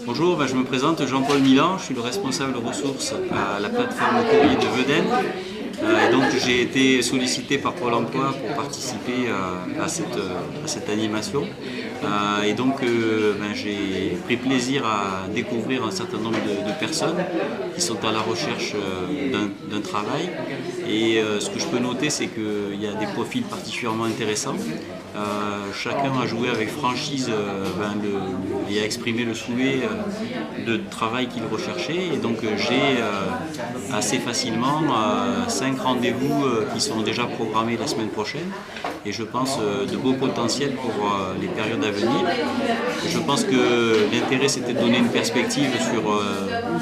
Bonjour, je me présente Jean-Paul Milan, je suis le responsable ressources à la plateforme courrier de Vedennes. Et donc j'ai été sollicité par Pôle emploi pour participer à cette animation. Et donc j'ai pris plaisir à découvrir un certain nombre de personnes qui sont à la recherche d'un travail. Et ce que je peux noter, c'est qu'il y a des profils particulièrement intéressants. Chacun a joué avec franchise et a exprimé le souhait de travail qu'il recherchait. Et donc j'ai assez facilement 5 rendez-vous qui sont déjà programmés la semaine prochaine. Et je pense de beaux potentiels pour les périodes à venir. Je pense que l'intérêt, c'était de donner une perspective sur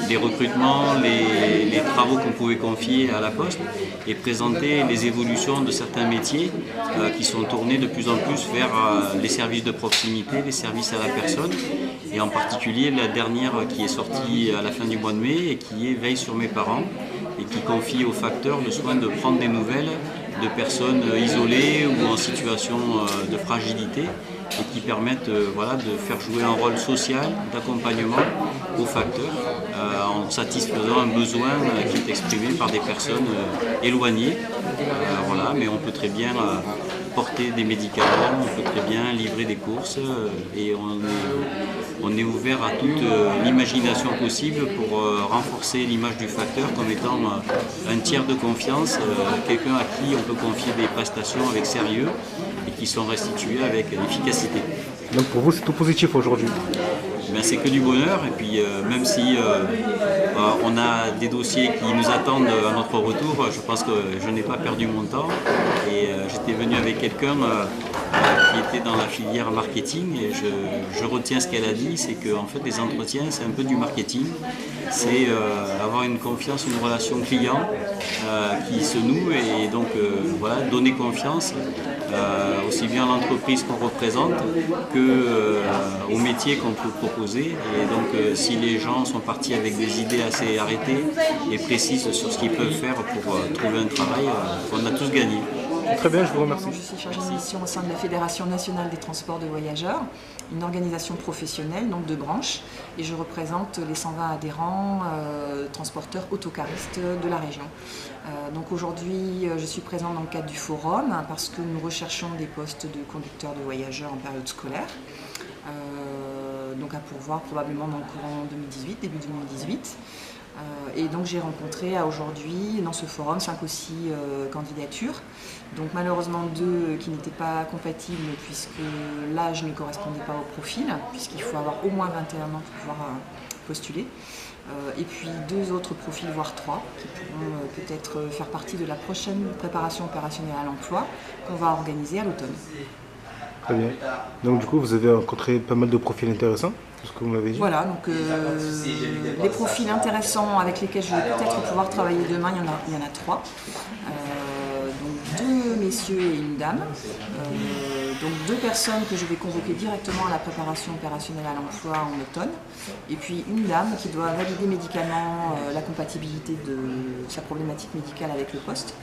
les recrutements, les travaux qu'on pouvait confier à la Poste et présenter les évolutions de certains métiers qui sont tournés de plus en plus vers les services de proximité, les services à la personne, et en particulier la dernière qui est sortie à la fin du mois de mai et qui est Veille sur mes parents et qui confie au facteur le soin de prendre des nouvelles de personnes isolées ou en situation de fragilité et qui permettent de faire jouer un rôle social d'accompagnement au facteur en satisfaisant un besoin qui est exprimé par des personnes éloignées. Mais on peut très bien porter des médicaments, on peut très bien livrer des courses et on est ouvert à toute l'imagination possible pour renforcer l'image du facteur comme étant un tiers de confiance, quelqu'un à qui on peut confier des prestations avec sérieux et qui sont restituées avec efficacité. Donc pour vous, c'est tout positif aujourd'hui? C'est que du bonheur, et puis même si on a des dossiers qui nous attendent à notre retour, je pense que je n'ai pas perdu mon temps et j'étais venu avec quelqu'un qui était dans la filière marketing et je retiens ce qu'elle a dit, c'est que en fait les entretiens c'est un peu du marketing, c'est avoir une confiance, une relation client qui se noue et donc donner confiance aussi bien à l'entreprise qu'on représente qu'au métier qu'on peut proposer. Et donc si les gens sont partis avec des idées assez arrêtées et précises sur ce qu'ils peuvent faire pour trouver un travail, on a tous gagné. Très bien, je vous remercie. Je suis chargée de mission au sein de la Fédération nationale des transports de voyageurs, une organisation professionnelle donc de branche, et je représente les 120 adhérents transporteurs autocaristes de la région. Donc aujourd'hui, je suis présente dans le cadre du forum parce que nous recherchons des postes de conducteurs de voyageurs en période scolaire. Donc à pourvoir probablement dans le courant 2018, début 2018. Et donc j'ai rencontré aujourd'hui dans ce forum 5 ou 6 candidatures. Donc malheureusement 2 qui n'étaient pas compatibles puisque l'âge ne correspondait pas au profil, puisqu'il faut avoir au moins 21 ans pour pouvoir postuler. Et puis 2 autres profils, voire 3, qui pourront peut-être faire partie de la prochaine préparation opérationnelle à l'emploi qu'on va organiser à l'automne. Très bien. Donc du coup, vous avez rencontré pas mal de profils intéressants? tout ce que vous m'avez dit. Voilà, donc les profils intéressants avec lesquels je vais peut-être pouvoir travailler demain, il y en a 3. Donc 2 messieurs et une dame. Donc 2 personnes que je vais convoquer directement à la préparation opérationnelle à l'emploi en automne. Et puis une dame qui doit valider médicalement la compatibilité de sa problématique médicale avec le poste.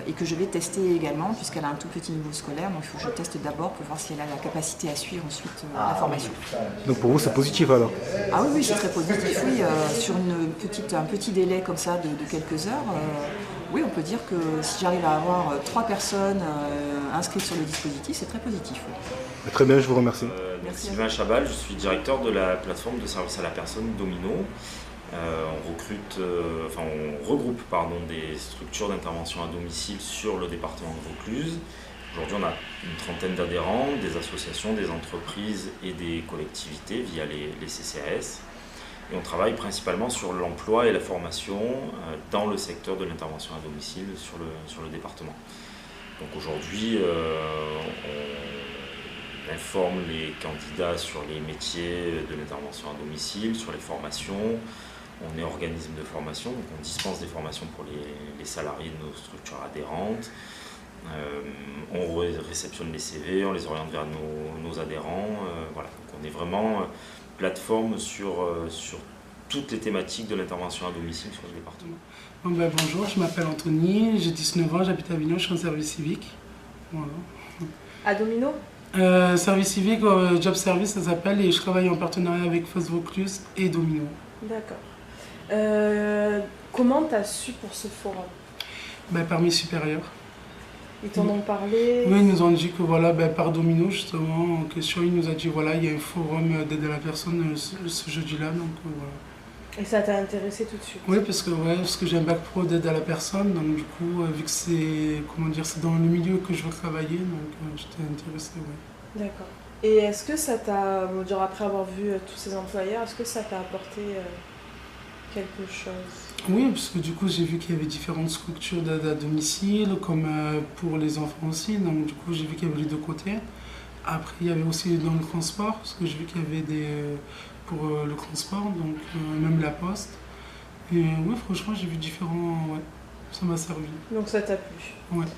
Et que je vais tester également puisqu'elle a un tout petit niveau scolaire, donc il faut que je teste d'abord pour voir si elle a la capacité à suivre ensuite la formation. Donc pour vous c'est positif alors? Ah oui, c'est très positif, oui. Sur un petit délai comme ça de quelques heures, oui, on peut dire que si j'arrive à avoir 3 personnes inscrites sur le dispositif, c'est très positif. Oui. Très bien, je vous remercie. Merci. Sylvain Chabal, je suis directeur de la plateforme de service à la personne Domino. On regroupe des structures d'intervention à domicile sur le département de Vaucluse. Aujourd'hui, on a une trentaine d'adhérents, des associations, des entreprises et des collectivités via les CCAS. Et on travaille principalement sur l'emploi et la formation dans le secteur de l'intervention à domicile sur le département. Donc aujourd'hui, on informe les candidats sur les métiers de l'intervention à domicile, sur les formations. On est organisme de formation, donc on dispense des formations pour les salariés de nos structures adhérentes. On réceptionne les CV, on les oriente vers nos adhérents. Voilà. Donc on est vraiment plateforme sur toutes les thématiques de l'intervention à domicile sur le département. Bonjour, je m'appelle Anthony, j'ai 19 ans, j'habite à Avignon, je suis en service civique. Voilà. À Domino? Service civique, job service ça s'appelle, et je travaille en partenariat avec Fosse Vaucluse et Domino. D'accord. Comment tu as su pour ce forum? Par mes supérieurs. Ils t'en ont parlé? Oui, ils nous ont dit que voilà, par Domino justement, en question, il nous a dit voilà, il y a un forum d'aide à la personne ce jeudi-là, donc voilà. Et ça t'a intéressé tout de suite? Oui, parce que j'ai un bac pro d'aide à la personne, donc du coup, vu que c'est dans le milieu que je veux travailler, donc j'étais intéressée, oui. D'accord. Et est-ce que ça t'a, après avoir vu tous ces employeurs, est-ce que ça t'a apporté quelque chose? Oui, parce que du coup, j'ai vu qu'il y avait différentes structures d'aide à domicile, comme pour les enfants aussi, donc du coup, j'ai vu qu'il y avait les 2 côtés. Après, il y avait aussi dans le transport, parce que j'ai vu qu'il y avait pour le transport, donc même la poste. Et oui, franchement, j'ai vu différents... Ouais, ça m'a servi. Donc ça t'a plu? Ouais.